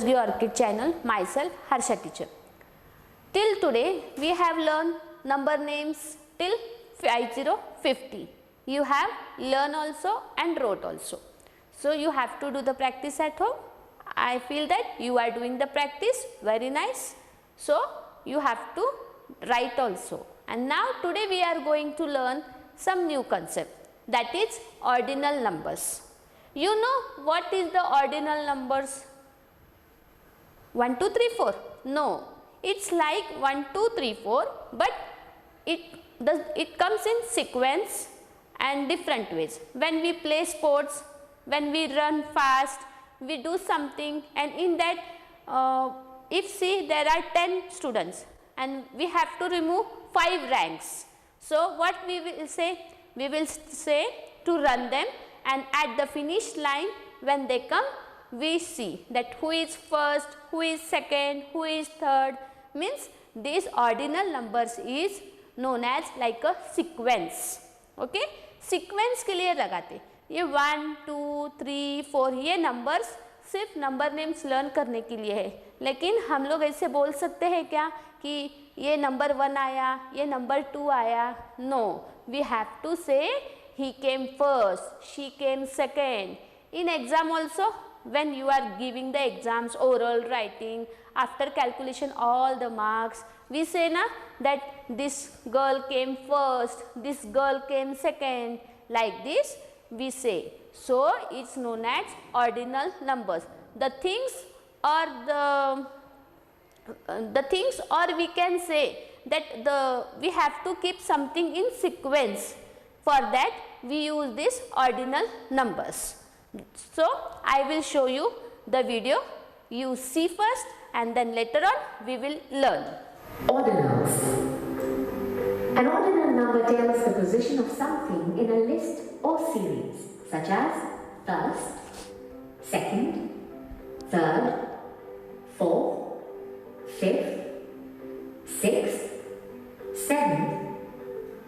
Rosary Orchid channel, myself Harsha teacher. Till today we have learned number names till 50. You have learned also and wrote also. So you have to do the practice at home. I feel that you are doing the practice very nice. So you have to write also. And now today we are going to learn some new concept, that is ordinal numbers. You know what is the ordinal numbers? 1, 2, 3, 4. No, it's like 1, 2, 3, 4, but it comes in sequence and different ways. When we play sports, when we run fast, we do something, and in that if see there are 10 students and we have to remove 5 ranks. So what we will say? We will say to run them, and at the finish line when they come, we see that who is first, who is second, who is third. Means these ordinal numbers is known as like a sequence. Okay, sequence के लिए लगाते. ये 1, 2, 3, 4 ये numbers सिर्फ number names learn करने के लिए है. लेकिन हम लोग ऐसे बोल सकते हैं क्या कि ये नंबर 1 आया, ये नंबर 2 आया? नो, वी हैव टू से he came first, she came second. In exam also, when you are giving the exams, oral, writing, after calculation all the marks, we say na that this girl came first, this girl came second, like this we say. So it's known as ordinal numbers. The things or we can say that we have to keep something in sequence. For that we use this ordinal numbers. So I will show you the video. You see first and then later on we will learn. Ordinals. An ordinal number tells the position of something in a list or series, such as first, second, third, fourth, fifth, sixth, seventh,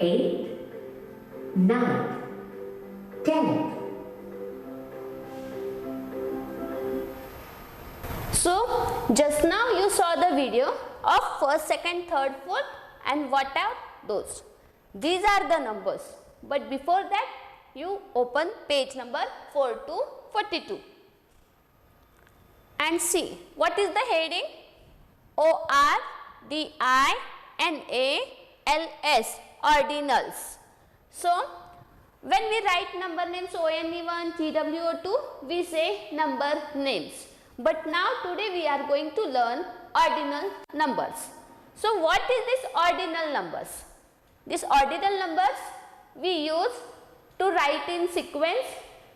eighth, ninth, 10th. So just now you saw the video of first, second, third, fourth, and what are those? These are the numbers. But before that you open page number 4 to 42 and see what is the heading. ORDINALS, ordinals. So when we write number names ONE1, TWO2, we say number names. But now today we are going to learn ordinal numbers. So what is this ordinal numbers? This ordinal numbers we use to write in sequence,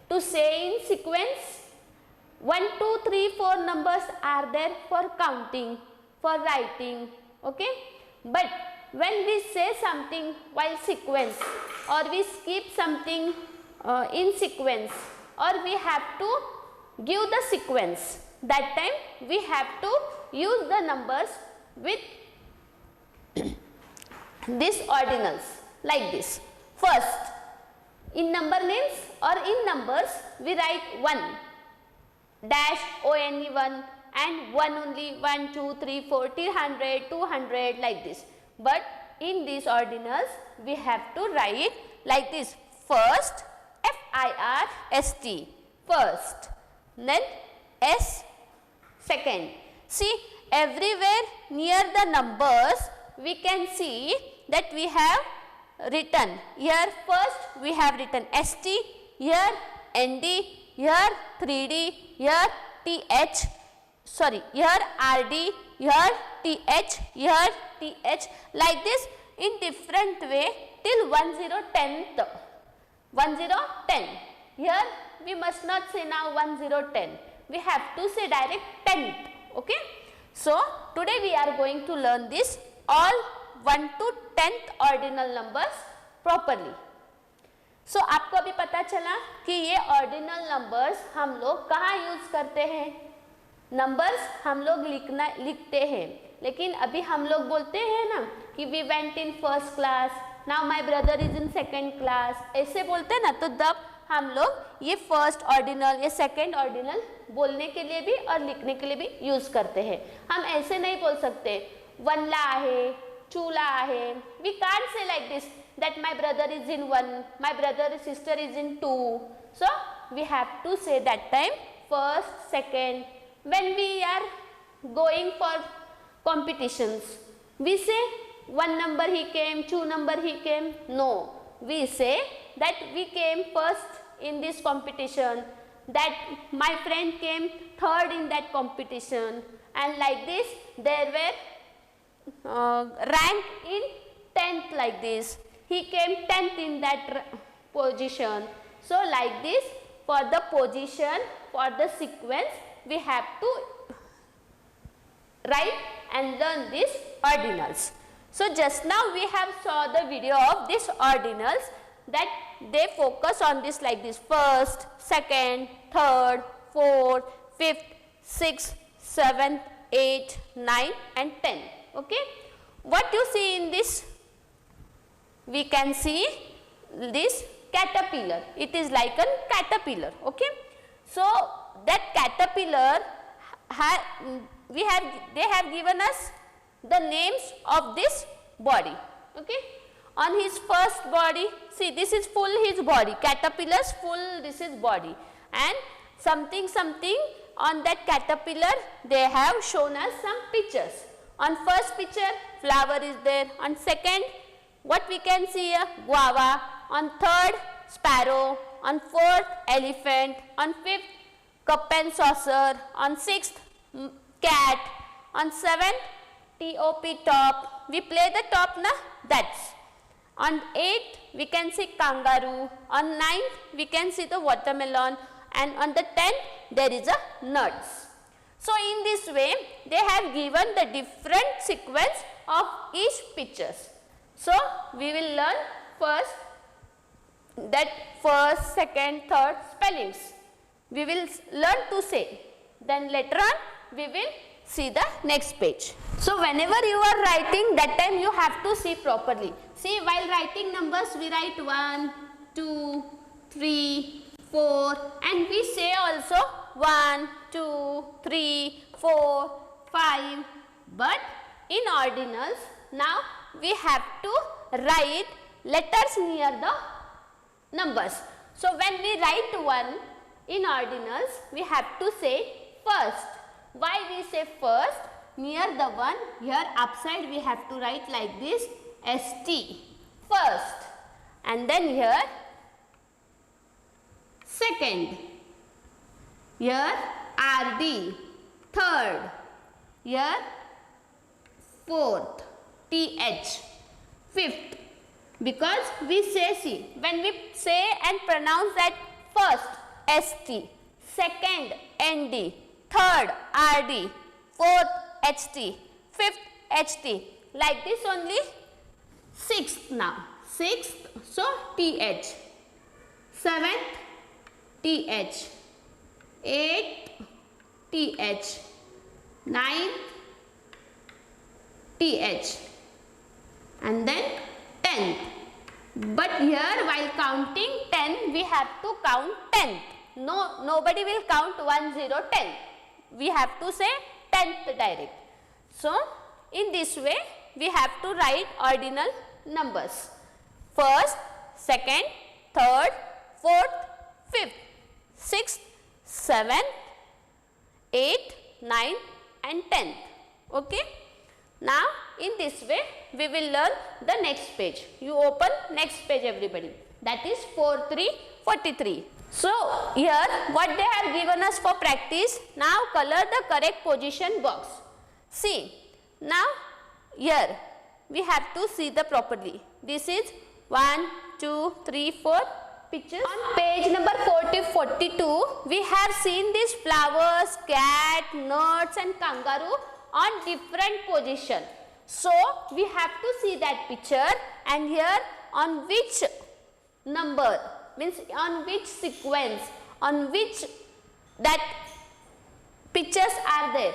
to say in sequence. 1, 2, 3, 4 numbers are there for counting, for writing. Okay. But when we say something while sequence, or we skip something in sequence, or we have to give the sequence, that time we have to use the numbers with these ordinals like this. First, in number names or in numbers we write 1 dash ONE1 and 1 only, 1, 2, 3, 4 till 100, 200 like this. But in these ordinals we have to write like this. First, FIRST, first, then S, second. See, everywhere near the numbers we can see that we have written here first we have written ST, here ND, here 3D, here TH, sorry, here RD, here TH, here TH, like this in different way till 1010th. 1010. Here we must not say now 1010. We have to say direct 10th. Okay. So today we are going to learn this all 1 to 10th ordinal numbers properly. So आपको अभी पता चला कि ये ordinal numbers हम लोग कहाँ use करते हैं. नंबर्स हम लोग लिखते हैं, लेकिन अभी हम लोग बोलते हैं ना कि we went in first class, now my brother is in second class, ऐसे बोलते हैं ना. तो तब हम लोग ये फर्स्ट ऑर्डिनल, ये सेकेंड ऑर्डिनल बोलने के लिए भी और लिखने के लिए भी यूज करते हैं. हम ऐसे नहीं बोल सकते वनला आहे, चूला आहे. We can't say like this that my brother is in 1, my brother sister is in 2. So we have to say that time first, second. When we are going for competitions, we say 1 number he came, 2 number he came. No, we say that we came first in this competition, that my friend came third in that competition, and like this there were rank in 10th like this. He came 10th in that position. So like this, for the position, for the sequence, we have to write and learn these ordinals. So just now we have saw the video of these ordinals, that they focus on this like this: first, second, third, fourth, fifth, sixth, seventh, eighth, ninth and 10th. Okay. What you see in this? We can see this caterpillar. It is like a caterpillar. Okay. So that caterpillar, they have given us the names of this body. Okay. On his first body, see, this is full his body. Caterpillar's full, this is body, and something on that caterpillar, they have shown us some pictures. On first picture, flower is there. On second, what we can see here? Guava. On third, sparrow. On fourth, elephant. On fifth, cup and saucer. On sixth, cat. On seventh, top, top. We play the top, na? That's. On eighth, we can see kangaroo. On ninth, we can see the watermelon. And on the 10th, there is a nuts. So in this way, they have given the different sequence of each pictures. So we will learn first that first, second, third spellings. We will learn to say. Then later on, we will see the next page. So whenever you are writing, that time you have to see properly. See, while writing numbers, we write 1, 2, 3, 4, and we say also 1, 2, 3, 4, 5. But in ordinals, now we have to write letters near the numbers. So when we write 1 in ordinals, we have to say first. Why we say first? Near the 1, here upside we have to write like this, ST, first. And then here, second. Here, RD, third. Here, fourth, TH, fifth. Because we say, see, when we say and pronounce that first, ST, second, ND, third, RD, fourth, HT, fifth, HT, like this only. Sixth now, sixth, so TH, seventh, TH, eighth, TH, ninth, TH, and then 10th. But here while counting 10, we have to count 10th. No, nobody will count 1, 0, 10. We have to say 10th direct. So in this way, we have to write ordinal numbers. First, second, third, fourth, fifth, sixth, seventh, eighth, ninth and 10th. Okay. Now in this way, we will learn the next page. You open next page everybody. That is 4343. So here what they have given us for practice, now color the correct position box. See, now here we have to see the properly. This is 1, 2, 3, 4 pictures. On page number 42, we have seen these flowers, cat, nuts and kangaroo on different position. So we have to see that picture, and here on which number, means on which sequence, on which that pictures are there,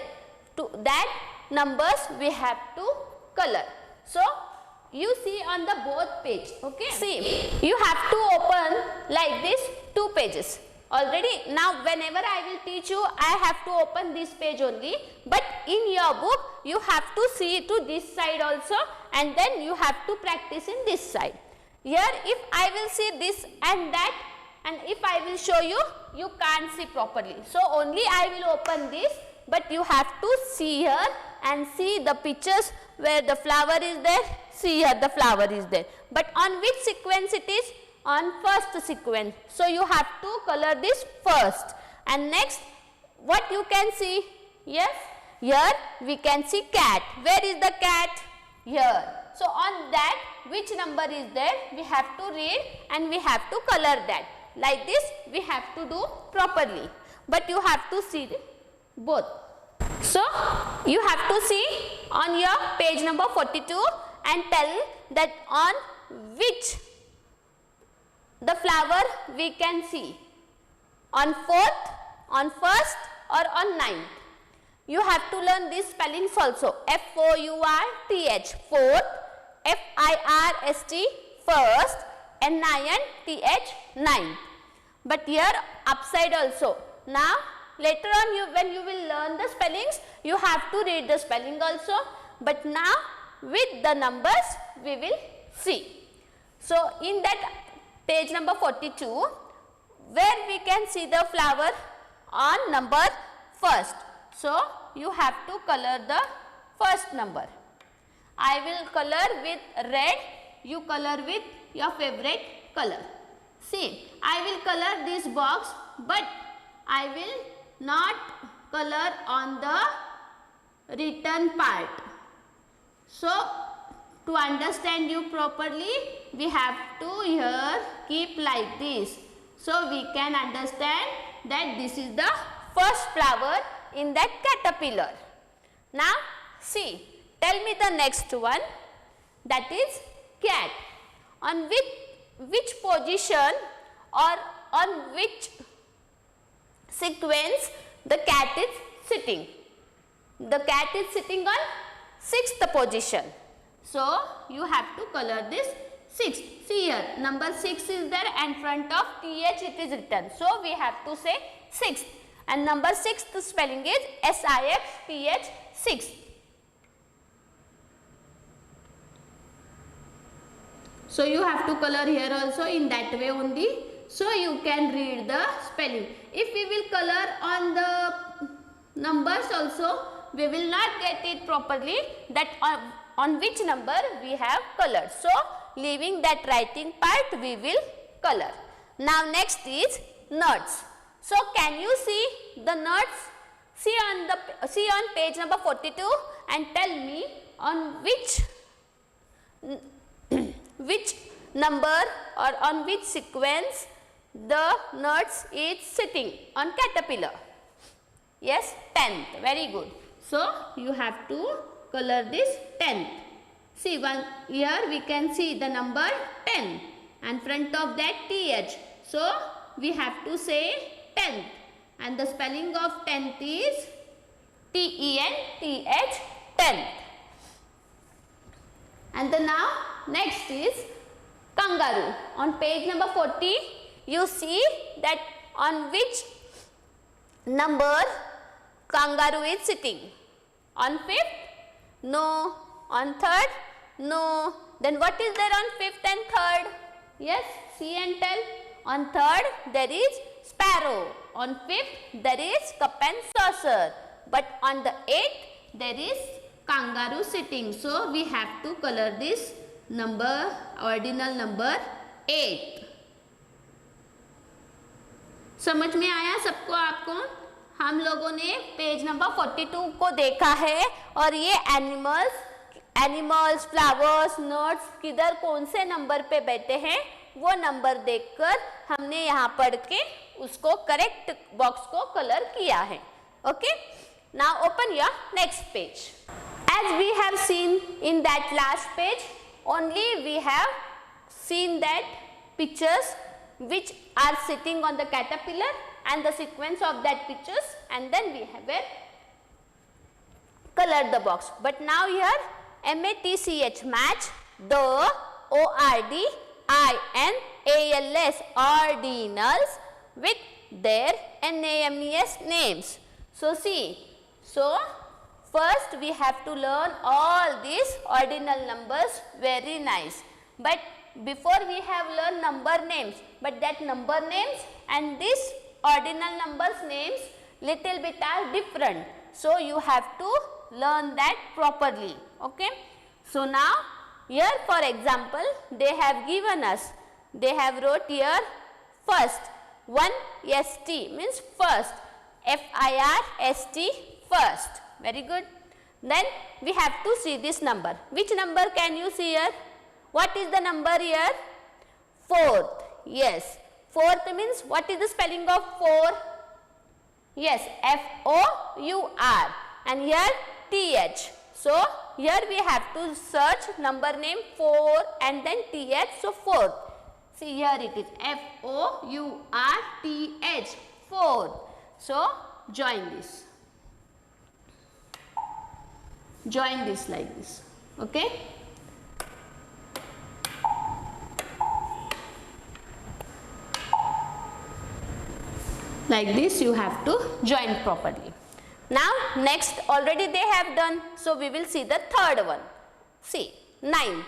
to that numbers we have to color. So you see on the both page. Okay, see, you have to open like this 2 pages. Already now whenever I will teach you, I have to open this page only, but in your book you have to see to this side also, and then you have to practice in this side. Here if I will see this and that, and if I will show you, you can't see properly. So only I will open this, but you have to see here and see the pictures where the flower is there, see here the flower is there. But on which sequence it is? On first sequence. So you have to color this first. And next, what you can see? Yes, here we can see cat. Where is the cat? Here. So on that, which number is there? We have to read and we have to color that. Like this we have to do properly. But you have to see both. So you have to see on your page number 42 and tell that on which the flower we can see, on 4th, on 1st or on 9th. You have to learn these spellings also. F-O-U-R-T-H, 4th, F-I-R-S-T, first, N-I-N-T-H, 9th. But here upside also. Now later on when you will learn the spellings, you have to read the spelling also. But now with the numbers we will see. So in that page number 42, where we can see the flower on number 1st. So you have to color the first number. I will color with red, you color with your favorite color. See, I will color this box, but I will not color on the written part. So to understand you properly, we have to here keep like this. So we can understand that this is the first flower in that caterpillar. Now see, tell me the next one, that is cat. On which position or on which sequence the cat is sitting? The cat is sitting on 6th position. So you have to color this 6th. See here, number 6 is there and front of TH it is written. So we have to say 6th. And number 6th spelling is S-I-X-T-H, 6th. So you have to color here also in that way only. So you can read the spelling. If we will color on the numbers also, we will not get it properly that on which number we have colored. So leaving that writing part we will color. Now next is nuts. So can you see the nuts? See on page number 42 and tell me on which number or on which sequence the nuts is sitting on caterpillar. Yes, 10th. Very good. So you have to color this 10th. See, here we can see the number 10 and front of that TH. So we have to say 10th, and the spelling of 10th is T-E-N-T-H, 10th. And then now next is kangaroo. On page number 40, you see that on which number kangaroo is sitting. On 5th? No. On 3rd? No. Then what is there on 5th and 3rd? Yes, see and tell. On 3rd there is sparrow. On 5th there is cup and saucer. But on the 8th there is kangaroo sitting. So we have to color this number, ordinal number 8. समझ में आया सबको आपको? हम लोगों ने page number 42 को देखा है और ये एनिमल्स, फ्लावर्स, नट्स किधर कौन से नंबर पे बैठे हैं वो नंबर देखकर हमने यहाँ पढ़ के उसको करेक्ट बॉक्स को कलर किया है. Okay, now open your next page. As we have seen in that last page, only we have seen that pictures which are sitting on the caterpillar and the sequence of that pictures, and then we have colored the box. But now here MATCH, match, the ORDINALS, ordinals, with their NAMES names. So see, so first we have to learn all these ordinal numbers very nice. But before we have learned number names, but that number names and this ordinal numbers names little bit are different. So you have to learn that properly. Okay. So now here for example they have given us, they have wrote here first, 1ST means first, FIRST first, very good. Then we have to see this number. Which number can you see here? What is the number here? Fourth, yes. Fourth means what is the spelling of 4? Yes, FOUR and here TH. So here we have to search number name 4 and then TH, so fourth. See here it is FOURTH, fourth. So join this. Join this like this. Okay. Like this you have to join properly. Now next already they have done, so we will see the third one. See, ninth.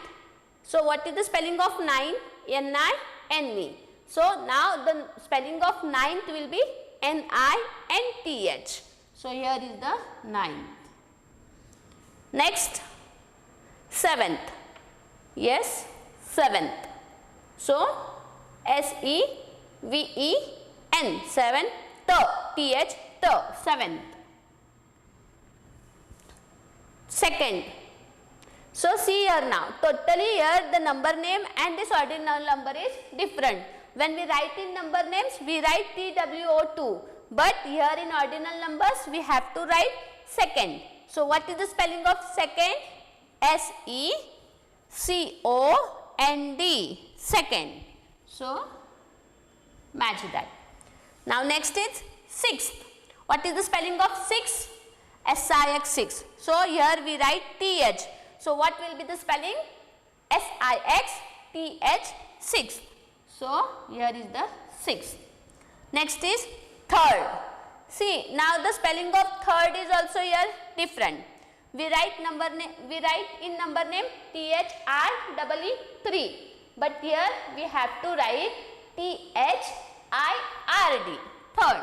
So what is the spelling of 9? N-I-N-E. So now the spelling of ninth will be N-I-N-T-H. So here is the ninth. Next, seventh. Yes, seventh. So S-E-V-E-N, seventh, T-H, seventh. Second. So see here now, totally here the number name and this ordinal number is different. When we write in number names, we write TWO2, but here in ordinal numbers we have to write second. So what is the spelling of second? S-E-C-O-N-D, second. So match that. Now next is sixth. What is the spelling of six? S-I-X, six. So here we write T-H. So what will be the spelling? S-I-X-T-H, sixth. So here is the sixth. Next is third. See, now the spelling of third is also here different. We write in number name T-H-R-E-E-3, but here we have to write T-H-I-R-D, third.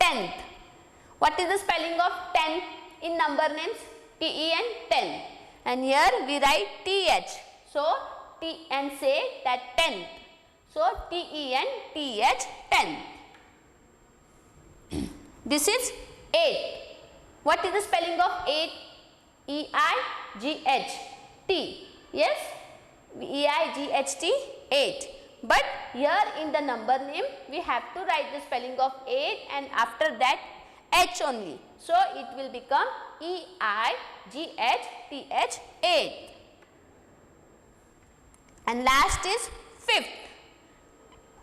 Tenth. What is the spelling of tenth in number names? T-E-N, 10. And here we write T-H. So T and say that tenth. So T-E-N, T-H, 10. This is 8. What is the spelling of 8? E-I-G-H-T. Yes? E-I-G-H-T, 8. But here in the number name we have to write the spelling of 8 and after that H only. So it will become E-I-G-H-T-H, 8. And last is fifth.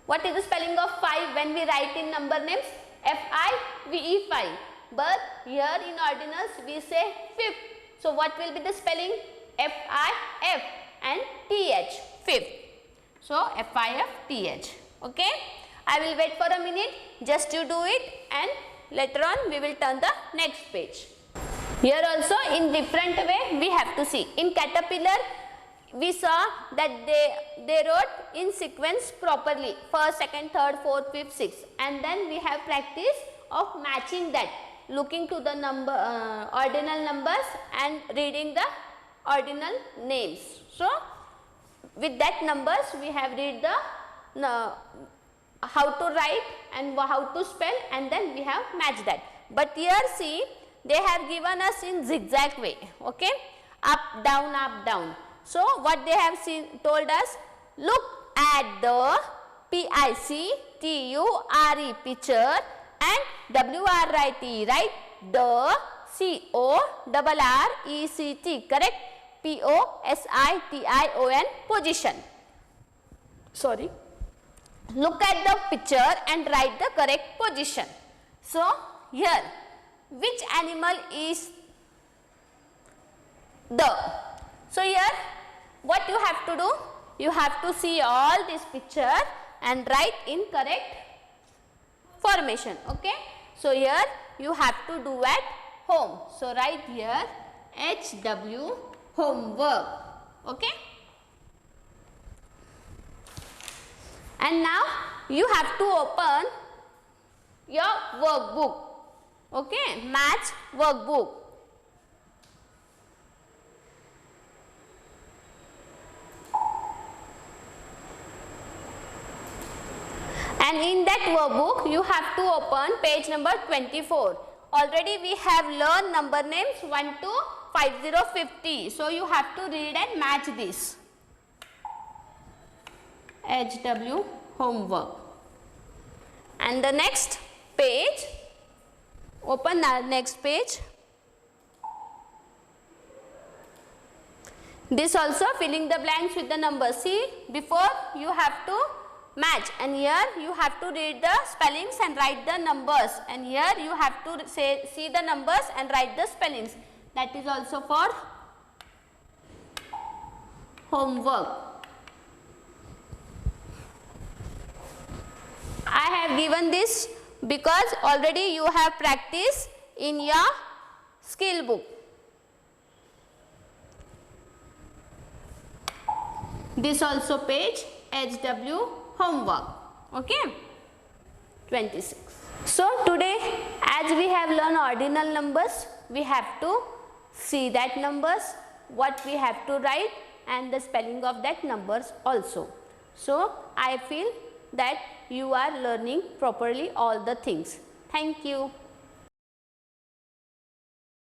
What is the spelling of 5 when we write in number names? F-I-V-E, 5. But here in ordinals we say fifth. So what will be the spelling? F-I-F and T-H, fifth. So F-I-F, T-H. Okay. I will wait for a minute. Just you do it and later on we will turn the next page. Here also in different way we have to see. In Caterpillar we saw that they wrote in sequence properly, first, second, third, fourth, fifth, sixth, and then we have practice of matching that, looking to the number ordinal numbers and reading the ordinal names. So with that numbers we have read the how to write and how to spell, and then we have matched that. But here see, they have given us in zigzag way, okay, up, down. So what they have told us, look at the P-I-C-T-U-R-E picture and W-R-I-T, right? The C-O-R-R-E-C-T, correct? P-O-S-I-T-I-O-N, position. Sorry. Look at the picture and write the correct position. So here, which animal is the? So here, what you have to do? You have to see all this picture and write in correct formation. Okay. So here you have to do at home. So write here HW homework. Okay. And now you have to open your workbook. Okay, maths workbook. And in that workbook you have to open page number 24. Already we have learned number names 1 to 5050. So you have to read and match this. HW homework. And the next page, open the next page. This also filling the blanks with the numbers. See, before you have to match, and here you have to read the spellings and write the numbers, and here you have to see the numbers and write the spellings. That is also for homework. I have given this because already you have practiced in your skill book. This also page HW homework. Okay, 26. So today, as we have learned ordinal numbers, we have to see that numbers, what we have to write, and the spelling of that numbers also. So I feel that you are learning properly all the things. Thank you.